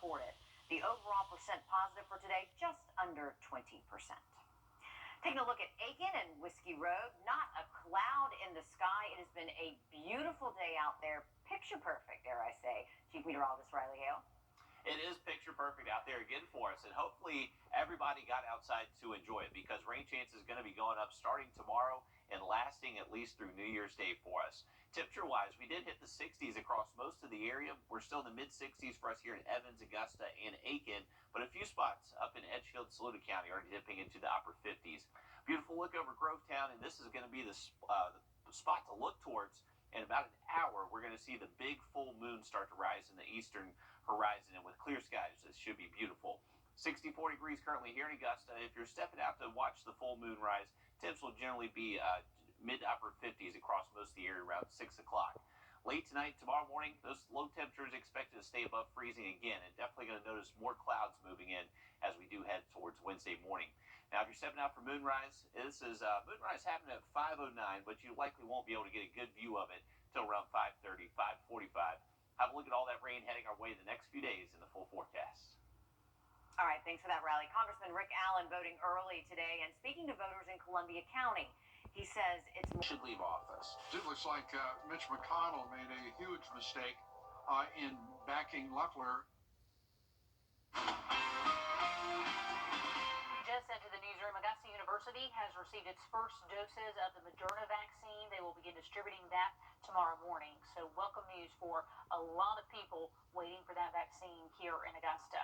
reported. The overall percent positive for today, just under 20%. Taking a look at Aiken and Whiskey Road, not a cloud in the sky. It has been a beautiful day out there. Picture perfect, dare I say. Chief Meteorologist Riley Hale. It is picture perfect out there again for us, and hopefully everybody got outside to enjoy it, because rain chance is going to be going up starting tomorrow and lasting at least through New Year's Day for us. Temperature-wise, we did hit the 60s across most of the area. We're still in the mid-60s for us here in Evans, Augusta, and Aiken, but a few spots up in Edgefield, Saluda County are dipping into the upper 50s. Beautiful look over Grovetown, and this is going to be the spot to look towards. In about an hour, we're going to see the big full moon start to rise in the eastern horizon, and with clear skies, this should be beautiful. 64 degrees currently here in Augusta. If you're stepping out to watch the full moon rise, temps will generally be mid to upper 50s across most of the area around 6 o'clock. Late tonight, tomorrow morning, those low temperatures expected to stay above freezing again, and definitely going to notice more clouds moving in as we do head towards Wednesday morning. Now, if you're stepping out for moonrise, this is moonrise happening at 5:09, but you likely won't be able to get a good view of it till around 5:30, 5:45. Have a look at all that rain heading our way the next few days in the full forecast. All right, thanks for that, Riley. Congressman Rick Allen voting early today, and speaking to voters in Columbia County, he says it's should leave office. It looks like Mitch McConnell made a huge mistake in backing Loeffler. Just into the newsroom, Augusta University has received its first doses of the Moderna vaccine. They will begin distributing that tomorrow morning. So welcome news for a lot of people waiting for that vaccine here in Augusta.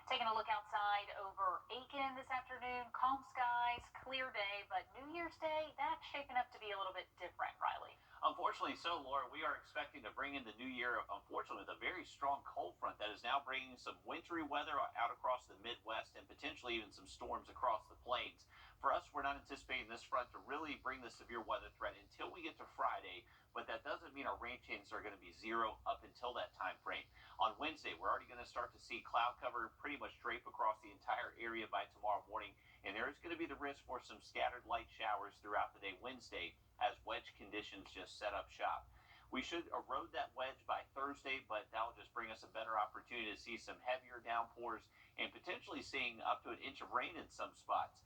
Taking a look outside over Aiken this afternoon, calm skies, clear day, but New Year's Day, that's shaping up to be a little bit different, Riley. Unfortunately so, Laura, we are expecting to bring in the new year, unfortunately, with a very strong cold front that is now bringing some wintry weather out across the Midwest and potentially even some storms across the plains. For us, we're not anticipating this front to really bring the severe weather threat until we get to Friday, but that doesn't mean our rain chances are going to be zero up until that time frame. On Wednesday, we're already going to start to see cloud cover pretty much drape across the entire area by tomorrow morning, and there is going to be the risk for some scattered light showers throughout the day Wednesday as wedge conditions just set up shop. We should erode that wedge by Thursday, but that'll just bring us a better opportunity to see some heavier downpours and potentially seeing up to an inch of rain in some spots.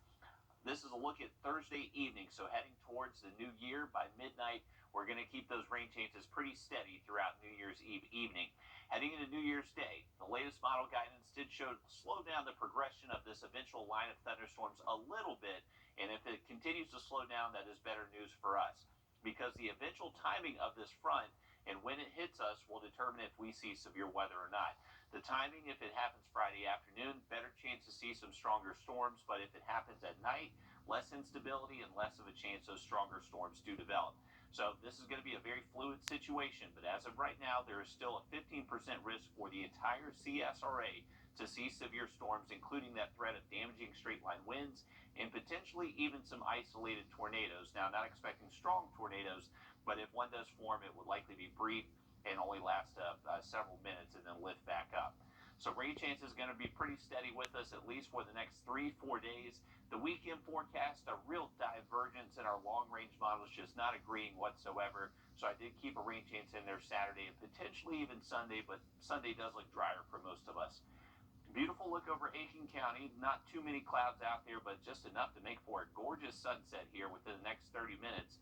This is a look at Thursday evening, so heading towards the new year by midnight, we're going to keep those rain chances pretty steady throughout New Year's Eve evening. Heading into New Year's Day, the latest model guidance did slow down the progression of this eventual line of thunderstorms a little bit, and if it continues to slow down, that is better news for us, because the eventual timing of this front and when it hits us will determine if we see severe weather or not. The timing, if it happens Friday afternoon, better chance to see some stronger storms, but if it happens at night, less instability and less of a chance those stronger storms do develop. So this is going to be a very fluid situation, but as of right now, there is still a 15% risk for the entire CSRA to see severe storms, including that threat of damaging straight-line winds and potentially even some isolated tornadoes. Now, not expecting strong tornadoes, but if one does form, it would likely be brief and only last several minutes and then lift back up. So rain chance is going to be pretty steady with us at least for the next 3-4 days. The weekend forecast, a real divergence in our long-range models, just not agreeing whatsoever. So I did keep a rain chance in there Saturday and potentially even Sunday, but Sunday does look drier for most of us. Beautiful look over Aiken County. Not too many clouds out there, but just enough to make for a gorgeous sunset here within the next 30 minutes.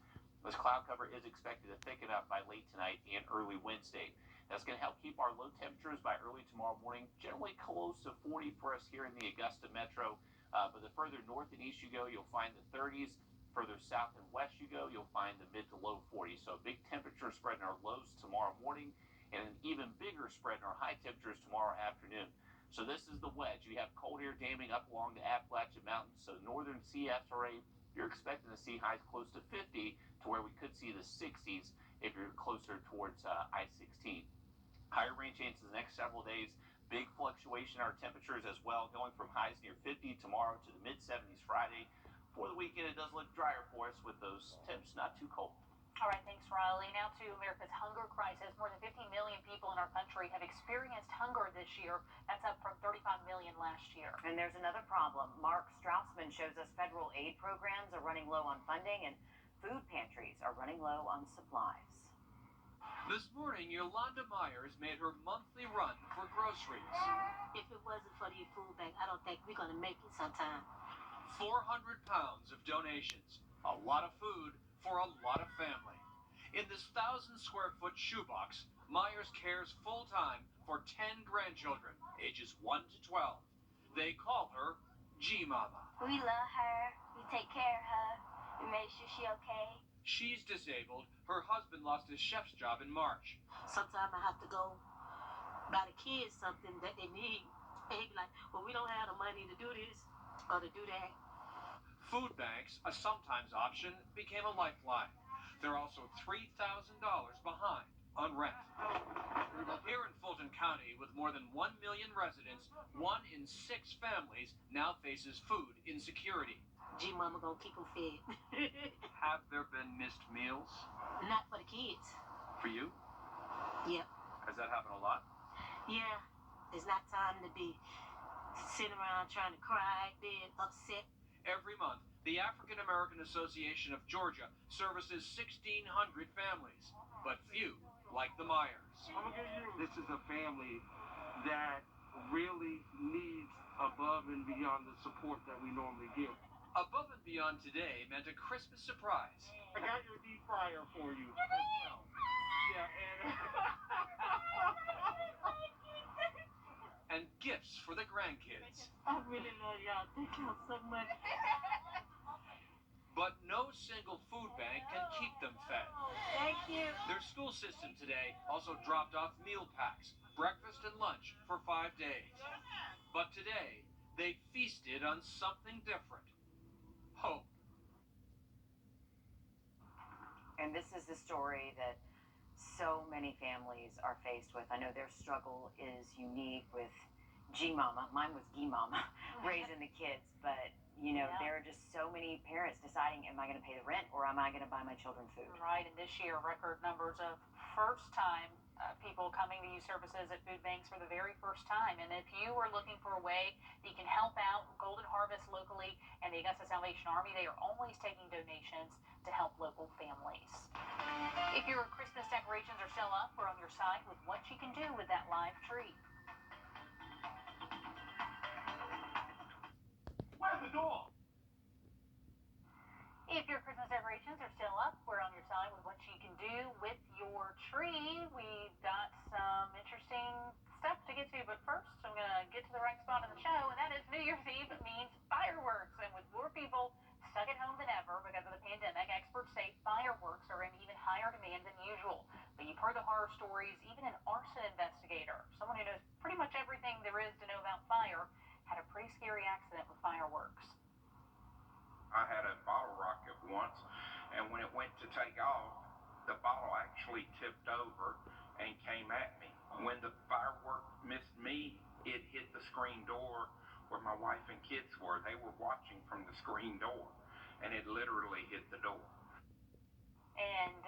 This cloud cover is expected to thicken up by late tonight and early Wednesday. That's going to help keep our low temperatures by early tomorrow morning, generally close to 40 for us here in the Augusta metro. But the further north and east you go, you'll find the 30s. Further south and west you go, you'll find the mid to low 40s. So a big temperature spread in our lows tomorrow morning and an even bigger spread in our high temperatures tomorrow afternoon. So this is the wedge. You have cold air damming up along the Appalachian Mountains. So northern CSRA, you're expecting to see highs close to 50 to where we could see the 60s if you're closer towards I-16. Higher rain chances the next several days. Big fluctuation in our temperatures as well, going from highs near 50 tomorrow to the mid-70s Friday. For the weekend, it does look drier for us with those temps not too cold. All right, thanks, Riley. Now to America's hunger crisis. More than 15 million people in our country have experienced hunger this year. That's up from 35 million last year. And there's another problem. Mark Straussman shows us federal aid programs are running low on funding and food pantries are running low on supplies. This morning, Yolanda Myers made her monthly run for groceries. If it wasn't for the food bank, I don't think we're going to make it sometime. 400 pounds of donations. A lot of food for a lot of family. In this 1,000-square-foot shoebox, Myers cares full-time for 10 grandchildren, ages 1 to 12. They call her G-Mama. We love her. We take care of her. We make sure she's okay. She's disabled. Her husband lost his chef's job in March. Sometimes I have to go buy the kids something that they need. And he be like, well, we don't have the money to do this or to do that. Food banks, a sometimes option, became a lifeline. They're also $3,000 behind on rent. Here in Fulton County, with more than 1 million residents, 1 in 6 families now faces food insecurity. G-Mama gonna keep them fed. Have there been missed meals? Not for the kids. For you? Yep. Has that happened a lot? Yeah. There's not time to be sitting around trying to cry, being upset. Every month, the African American Association of Georgia services 1,600 families, but few like the Myers. This is a family that really needs above and beyond the support that we normally give. Above and beyond today meant a Christmas surprise. I got your deep fryer for you as well. Yeah, And gifts for the grandkids. I really love y'all. Thank y'all so much. But no single food bank can keep them fed. Thank you. Their school system today also dropped off meal packs, breakfast and lunch for 5 days. But today, they feasted on something different. Hope. And this is the story that so many families are faced with. I know their struggle is unique with G-Mama. Mine was G-Mama, raising the kids. But, you know, there are just so many parents deciding, am I going to pay the rent or am I going to buy my children food? Right, and this year, record numbers of first-time people coming to use services at food banks for the very first time. And if you are looking for a way that you can help out Golden Harvest locally and the Augusta Salvation Army, they are always taking donations to help local families. If your Christmas decorations are still up, we're on your side with what you can do with that live tree. Where's the door? If your Christmas decorations are still up, we're on your side with what you can do with your tree. We've got some interesting stuff to get to, but first I'm going to get to the right spot in the show, and that is New Year's Eve. It means fireworks, and with more people stuck at home than ever because of the pandemic, experts say fireworks are in even higher demand than usual. But you've heard the horror stories. Even an arson investigator, someone who knows pretty much everything there is to know about fire, had a pretty scary accident with fireworks. I had a bottle rocket once, and when it went to take off, the bottle actually tipped over and came at me. When the firework missed me, it hit the screen door where my wife and kids were. They were watching from the screen door, and it literally hit the door. And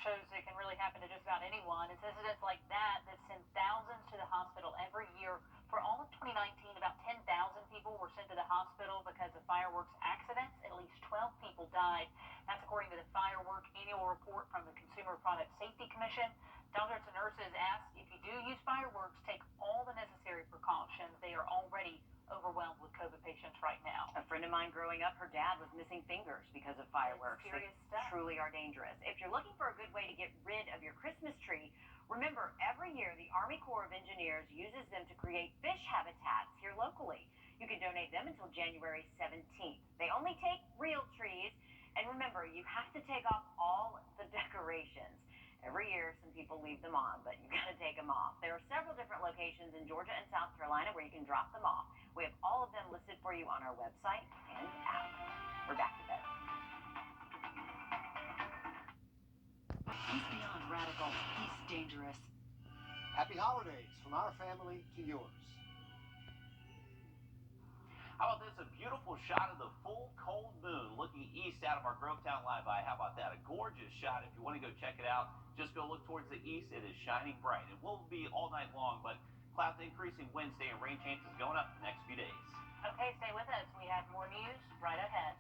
shows it can really happen to just about anyone. It's incidents like that that send thousands to the hospital every year. For all of 2019, about 10,000 people were sent to the hospital because of fireworks accidents. At least 12 people died. That's according to the Firework Annual Report from the Consumer Product Safety Commission. Doctors and nurses ask if you do use fireworks, take all the necessary precautions. They are already overwhelmed with COVID patients right now. A friend of mine growing up, her dad was missing fingers because of fireworks. That's serious They stuff. truly are dangerous. If you're looking for a good way to get rid of your Christmas tree, remember every year the Army Corps of Engineers uses them to create fish habitats here locally. You can donate them until January 17th. They only take real trees. And remember, you have to take off all the decorations. Every year, some people leave them on, but you've got to take them off. There are several different locations in Georgia and South Carolina where you can drop them off. We have all of them listed for you on our website and app. We're back to bed. He's beyond radical. He's dangerous. Happy holidays from our family to yours. How about this? A beautiful shot of the full cold moon looking east out of our Grovetown Live Eye. How about that? A gorgeous shot. If you want to go check it out, just go look towards the east. It is shining bright. It will be all night long, but clouds increasing Wednesday and rain chances going up the next few days. Okay, stay with us. We have more news right ahead.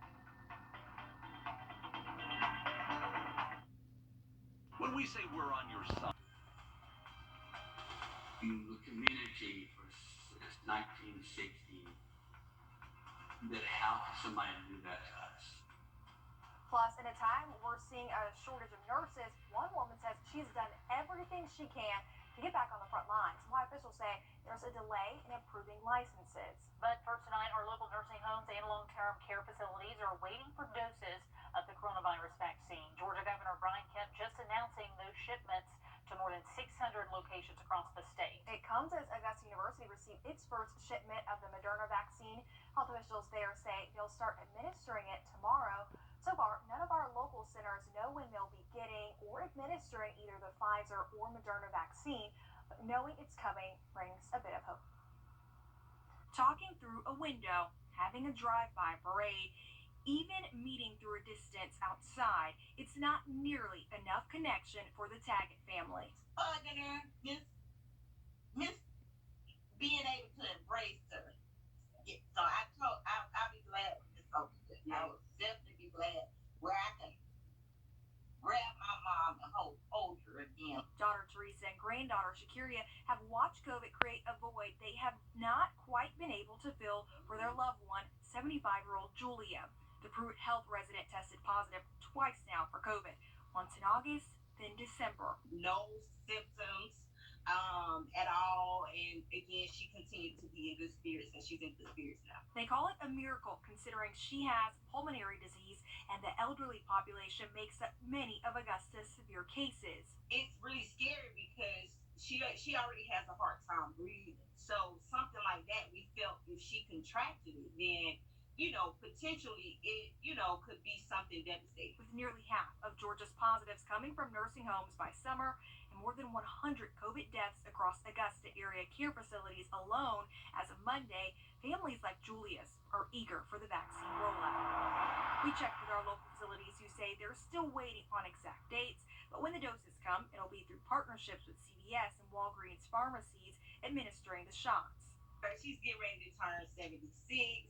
When we we say we're on your side. In the community since 1960, that how could somebody do that to us? Plus, in a time we're seeing a shortage of nurses, one woman says she's done everything she can to get back on the front lines. Why officials say there's a delay in approving licenses. But for tonight, our local nursing homes and long-term care facilities are waiting for doses of the coronavirus vaccine. Georgia Governor Brian Kemp just announcing those shipments to more than 600 locations across the state. It comes as Augusta University received its first shipment of the Moderna vaccine. Health officials there say they'll start administering it tomorrow. So far, none of our local centers know when they'll be getting or administering either the Pfizer or Moderna vaccine, but knowing it's coming brings a bit of hope. Talking through a window, having a drive-by parade, even meeting through a distance outside, it's not nearly enough connection for the Taggett family. Hugging her, miss being able to embrace her. So I'll be glad when it's over. I will definitely be glad where I can grab my mom and hold her again. Daughter Teresa and granddaughter Shakiria have watched COVID create a void they have not quite been able to fill for their loved one, 75-year-old Julia. The Pruitt Health resident tested positive twice now for COVID, once in August, then December. No symptoms at all, and again, she continued to be in good spirits, and she's in good spirits now. They call it a miracle considering she has pulmonary disease and the elderly population makes up many of Augusta's severe cases. It's really scary because she already has a hard time breathing. So something like that, we felt if she contracted it, then potentially it, could be something devastating. With nearly half of Georgia's positives coming from nursing homes by summer and more than 100 COVID deaths across Augusta area care facilities alone as of Monday, families like Julia's are eager for the vaccine rollout. We checked with our local facilities who say they're still waiting on exact dates, but when the doses come, it'll be through partnerships with CVS and Walgreens pharmacies administering the shots. She's getting ready to turn 76.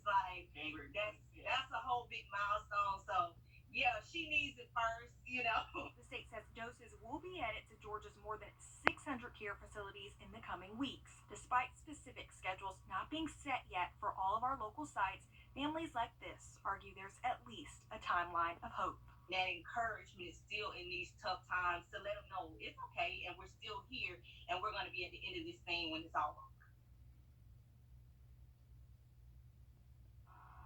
That's a whole big milestone. So yeah, she needs it first. The state says doses will be added to Georgia's more than 600 care facilities in the coming weeks. Despite specific schedules not being set yet for all of our local sites, families like this argue there's at least a timeline of hope. That encouragement still in these tough times to let them know it's okay and we're still here and we're going to be at the end of this thing when it's all over.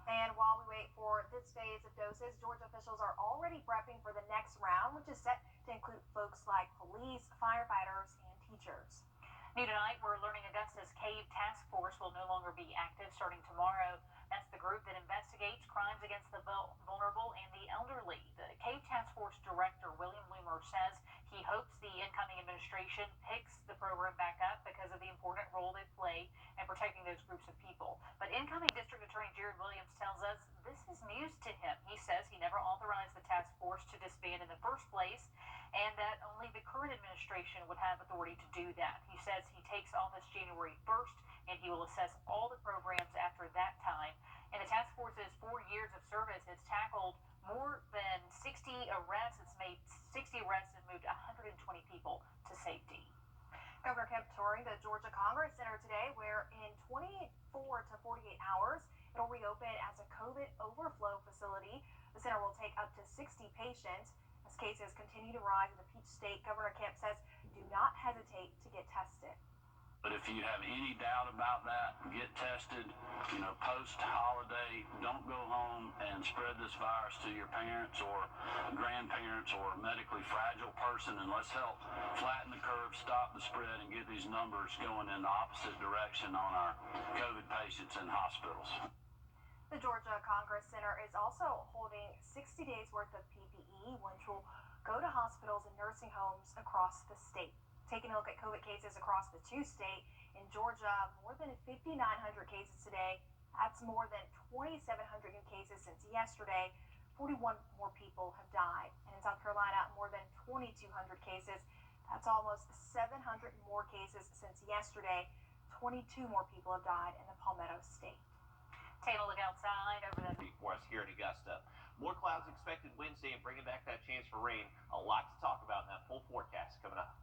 And while we wait for this phase of doses, Georgia officials are already prepping for the next round, which is set to include folks like police, firefighters, and teachers. New tonight, we're learning Augusta's CAVE task force will no longer be active starting tomorrow. That's the group that investigates crimes against the vulnerable and the elderly. The CAVE task force director, William Loomer, says he hopes the incoming administration picks the program back up because of the important role they play in protecting those groups of people. But incoming District Attorney Jared Williams tells us this is news to him. He says he never authorized the task force to disband in the first place and that only the current administration would have authority to do that. He says he takes office January 1st and he will assess all the programs after that time. In the task force's 4 years of service, it's tackled more than 60 arrests. It's made 60 arrests and moved 120 people to safety. Governor Kemp touring the Georgia Congress Center today, where in 24 to 48 hours, it'll reopen as a COVID overflow facility. The center will take up to 60 patients. As cases continue to rise in the Peach State, Governor Kemp says do not hesitate to get tested. But if you have any doubt about that, get tested. Post-holiday, don't go home and spread this virus to your parents or grandparents or a medically fragile person, and let's help flatten the curve, stop the spread, and get these numbers going in the opposite direction on our COVID patients in hospitals. The Georgia Congress Center is also holding 60 days worth of PPE, which will go to hospitals and nursing homes across the state. Taking a look at COVID cases across the two-state, in Georgia, more than 5,900 cases today. That's more than 2,700 new cases since yesterday. 41 more people have died. And in South Carolina, more than 2,200 cases. That's almost 700 more cases since yesterday. 22 more people have died in the Palmetto State. Taking a look outside over the for us here in Augusta. More clouds expected Wednesday and bringing back that chance for rain. A lot to talk about in that full forecast coming up.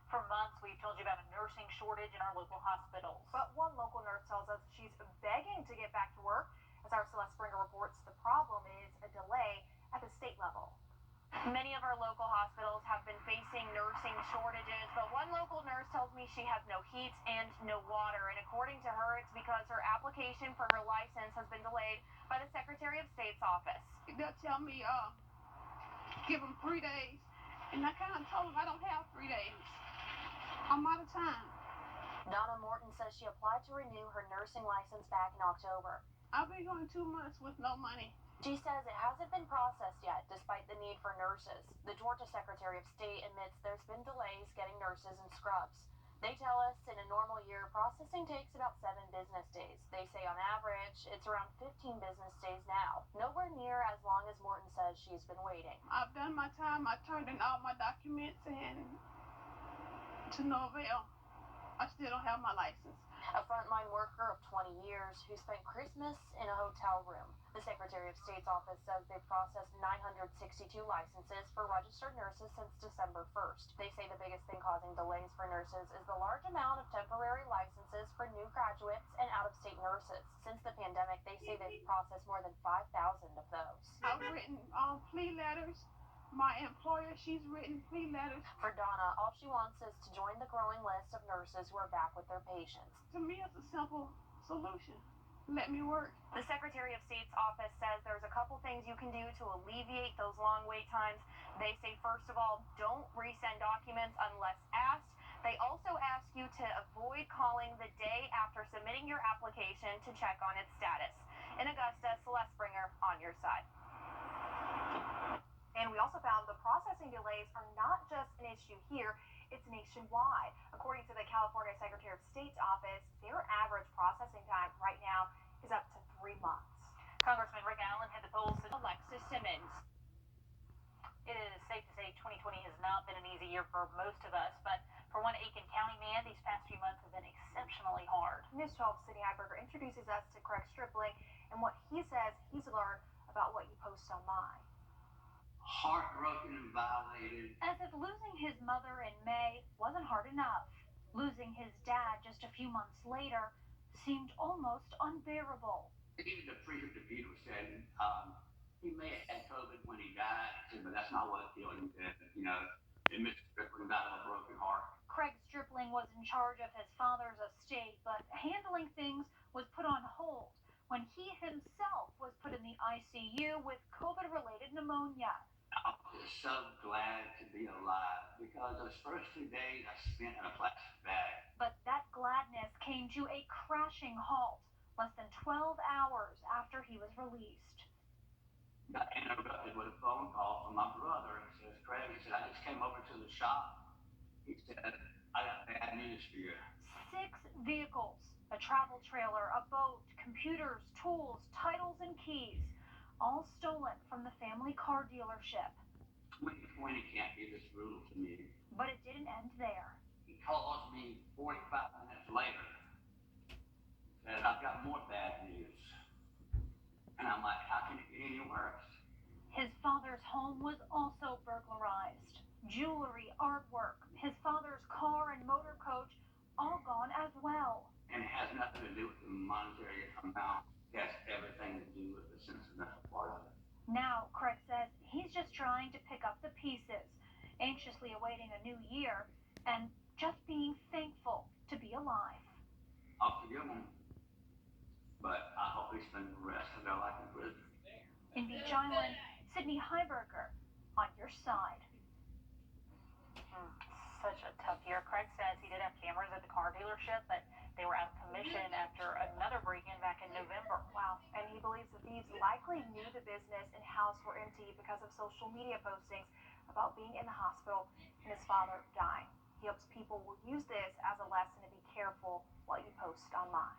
For months, we've told you about a nursing shortage in our local hospitals. But one local nurse tells us she's begging to get back to work. As our Celeste Springer reports, the problem is a delay at the state level. Many of our local hospitals have been facing nursing shortages, but one local nurse tells me she has no heat and no water. And according to her, it's because her application for her license has been delayed by the Secretary of State's office. They'll tell me, give them 3 days. And I kind of told them I don't have 3 days. I'm out of time. Donna Morton says she applied to renew her nursing license back in October. I've been going 2 months with no money. She says it hasn't been processed yet, despite the need for nurses. The Georgia Secretary of State admits there's been delays getting nurses and scrubs. They tell us in a normal year, processing takes about 7 business days. They say on average, it's around 15 business days now. Nowhere near as long as Morton says she's been waiting. I've done my time. I turned in all my documents and to no avail. I still don't have my license. A frontline worker of 20 years who spent Christmas in a hotel room. The Secretary of State's office says they've processed 962 licenses for registered nurses since December 1st. They say the biggest thing causing delays for nurses is the large amount of temporary licenses for new graduates and out-of-state nurses. Since the pandemic, they say they've processed more than 5,000 of those. I've written plea letters. My employer, she's written plea letters. For Donna, all she wants is to join the growing list of nurses who are back with their patients. To me, it's a simple solution. Let me work. The Secretary of State's office says there's a couple things you can do to alleviate those long wait times. They say, first of all, don't resend documents unless asked. They also ask you to avoid calling the day after submitting your application to check on its status. In Augusta, Celeste Springer on your side. And we also found the processing delays are not just an issue here, it's nationwide. According to the California Secretary of State's office, their average processing time right now is up to 3 months. Congressman Rick Allen had the polls to Alexis Simmons. It is safe to say 2020 has not been an easy year for most of us, but for one Aiken County man, these past few months have been exceptionally hard. News 12's Sydney Heiberger introduces us to Craig Stripling and what he says he's learned about what you post online. Heartbroken and violated. As if losing his mother in May wasn't hard enough, losing his dad just a few months later seemed almost unbearable. Even the prescriptive feeder said he may have had COVID when he died, but that's not what killed him. And Mr. Strickland died of a broken heart. Craig Stripling was in charge of his father's estate, but handling things was put on hold when he himself was put in the ICU with COVID-related pneumonia. I was so glad to be alive because those first 2 days I spent in a plastic bag. But that gladness came to a crashing halt less than 12 hours after he was released. Got interrupted with a phone call from my brother. He says, Craig, he said, I just came over to the shop. He said, I got bad news for you. 6 vehicles, a travel trailer, a boat, computers, tools, titles, and keys, all stolen from the family car dealership. 2020 can't be this brutal to me. But it didn't end there. He calls me 45 minutes later. Said, I've got more bad news. And I'm like, how can it get any worse? His father's home was also burglarized. Jewelry, artwork, his father's car and motor coach, all gone as well. And it has nothing to do with the monetary amount. It has everything to do with the sentimental part of it. Now, Craig says he's just trying to pick up the pieces, anxiously awaiting a new year, and just being thankful to be alive. I'll forgive him, but I hope he spends the rest of their life in prison. In Beach Island, Sydney Heiberger on your side. Such a tough year. Craig says he did have cameras at the car dealership, but they were out of commission after another break-in back in November. Wow. And he believes the thieves likely knew the business and house were empty because of social media postings about being in the hospital and his father dying. He hopes people will use this as a lesson to be careful what you post online.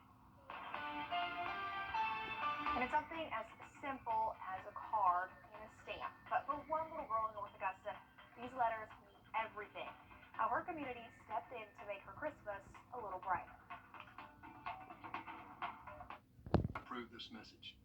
And it's something as simple as a card and a stamp. But for one little girl in North Augusta, these letters mean everything. How her community stepped in to make her Christmas a little brighter. Approve this message.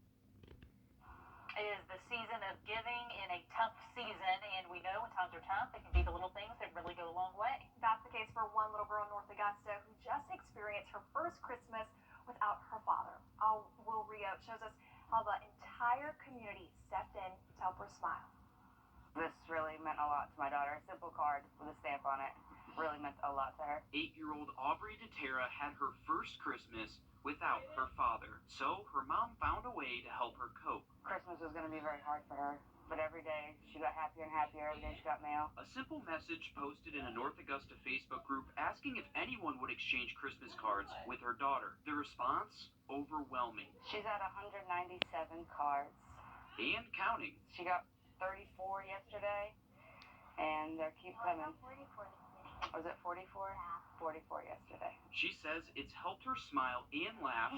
It is the season of giving in a tough season, and we know when times are tough, it can be the little things that really go a long way. That's the case for one little girl in North Augusta who just experienced her first Christmas without her father. Our Wrdw shows us how the entire community stepped in to help her smile. This really meant a lot to my daughter. A simple card with a stamp on it really meant a lot to her. 8-year-old Aubrey DeTerra had her first Christmas without her father, so her mom found a way to help her cope. Christmas was going to be very hard for her, but every day she got happier and happier. Every day she got mail. A simple message posted in a North Augusta Facebook group asking if anyone would exchange Christmas cards with her daughter. The response? Overwhelming. She's at 197 cards. And counting. She got 34 yesterday, and they keep coming. Was it 44? Yeah. 44 yesterday. She says it's helped her smile and laugh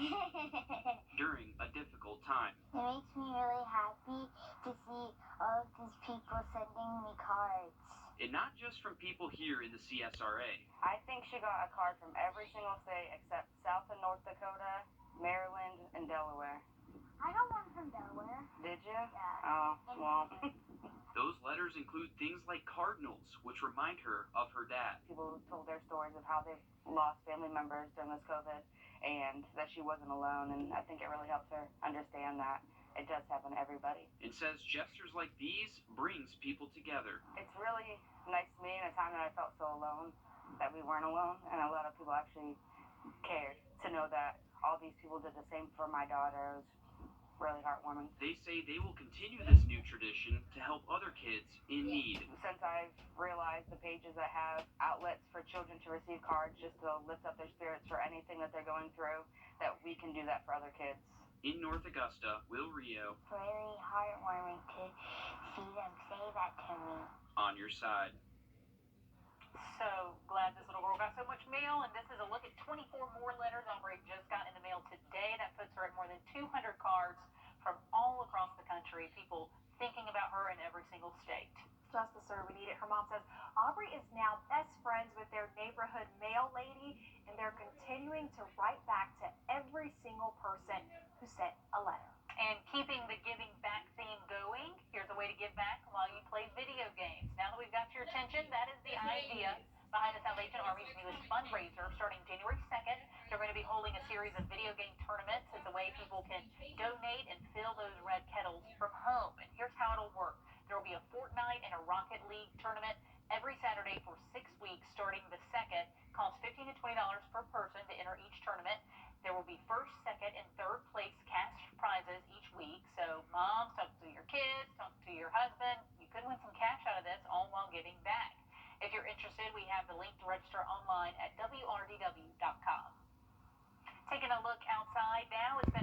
during a difficult time. It makes me really happy to see all of these people sending me cards. And not just from people here in the CSRA. I think she got a card from every single state except South and North Dakota, Maryland, and Delaware. I got one from Delaware. Did you? Yeah. Oh, well. Those letters include things like cardinals, which remind her of her dad. People told their stories of how they've lost family members during this COVID and that she wasn't alone, and I think it really helped her understand that it does happen to everybody. And says gestures like these brings people together. It's really nice to me in a time that I felt so alone, that we weren't alone, and a lot of people actually cared to know that all these people did the same for my daughter. It was really heartwarming. They say they will continue this new tradition to help other kids in need. Since I've realized the pages that have outlets for children to receive cards just to lift up their spirits for anything that they're going through, that we can do that for other kids. In North Augusta, Wrdw. Really heartwarming to see them say that to me. On your side. So glad this little girl got so much mail, and this is a look at 24 more letters Aubrey just got in the mail today. That puts her at more than 200 cards from all across the country, people thinking about her in every single state. Just the sir we need it. Her mom says Aubrey is now best friends with their neighborhood mail lady, and they're continuing to write back to every single person who sent a letter. And keeping the giving back theme going, here's a way to give back while you play video games. Now that we've got your attention, that is the idea behind the Salvation Army's newest fundraiser. Starting January 2nd, they're going to be holding a series of video game tournaments as a way people can donate and fill those red kettles from home. And here's how it'll work. There will be a Fortnite and a Rocket League tournament every Saturday for 6 weeks, starting the 2nd. Costs $15 to $20 per person to enter each tournament. There will be first, second, and third place cash prizes each week. So moms, talk to your kids, talk to your husband. You could win some cash out of this, all while giving back. If you're interested, we have the link to register online at wrdw.com. Taking a look outside now, it's been